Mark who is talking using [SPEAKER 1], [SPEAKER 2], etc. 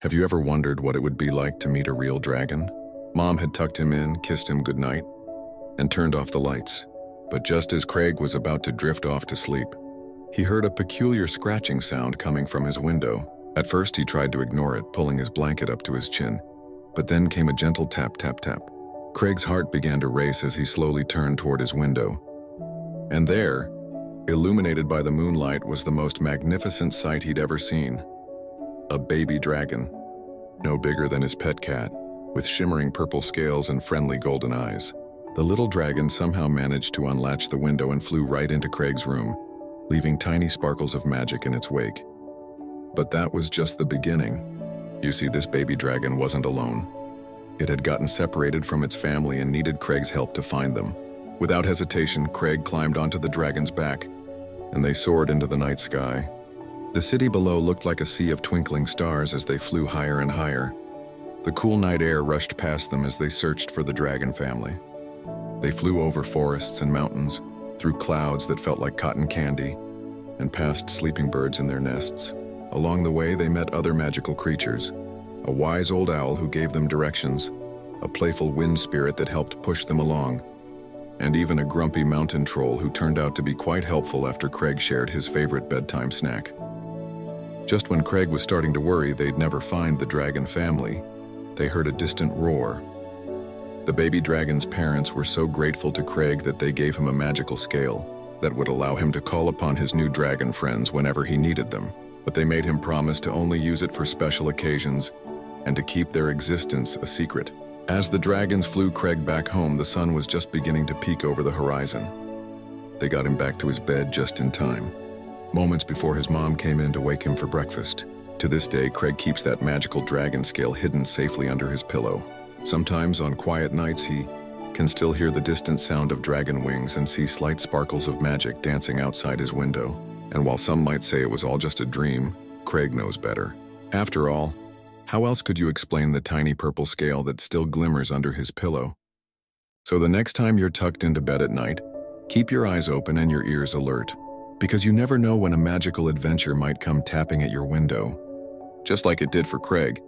[SPEAKER 1] Have you ever wondered what it would be like to meet a real dragon? Mom had tucked him in, kissed him goodnight, and turned off the lights. But just as Craig was about to drift off to sleep, he heard a peculiar scratching sound coming from his window. At first, he tried to ignore it, pulling his blanket up to his chin. But then came a gentle tap, tap, tap. Craig's heart began to race as he slowly turned toward his window. And there, illuminated by the moonlight, was the most magnificent sight he'd ever seen. A baby dragon, no bigger than his pet cat, with shimmering purple scales and friendly golden eyes. The little dragon somehow managed to unlatch the window and flew right into Craig's room, leaving tiny sparkles of magic in its wake. But that was just the beginning. You see, this baby dragon wasn't alone. It had gotten separated from its family and needed Craig's help to find them. Without hesitation, Craig climbed onto the dragon's back, and they soared into the night sky. The city below looked like a sea of twinkling stars as they flew higher and higher. The cool night air rushed past them as they searched for the dragon family. They flew over forests and mountains, through clouds that felt like cotton candy, and past sleeping birds in their nests. Along the way, they met other magical creatures, a wise old owl who gave them directions, a playful wind spirit that helped push them along, and even a grumpy mountain troll who turned out to be quite helpful after Craig shared his favorite bedtime snack. Just when Craig was starting to worry they'd never find the dragon family, they heard a distant roar. The baby dragon's parents were so grateful to Craig that they gave him a magical scale that would allow him to call upon his new dragon friends whenever he needed them. But they made him promise to only use it for special occasions and to keep their existence a secret. As the dragons flew Craig back home, the sun was just beginning to peek over the horizon. They got him back to his bed just in time, moments before his mom came in to wake him for breakfast. To this day, Craig keeps that magical dragon scale hidden safely under his pillow. Sometimes on quiet nights, he can still hear the distant sound of dragon wings and see slight sparkles of magic dancing outside his window. And while some might say it was all just a dream, Craig knows better. After all, how else could you explain the tiny purple scale that still glimmers under his pillow? So the next time you're tucked into bed at night, keep your eyes open and your ears alert, because you never know when a magical adventure might come tapping at your window. Just like it did for Craig,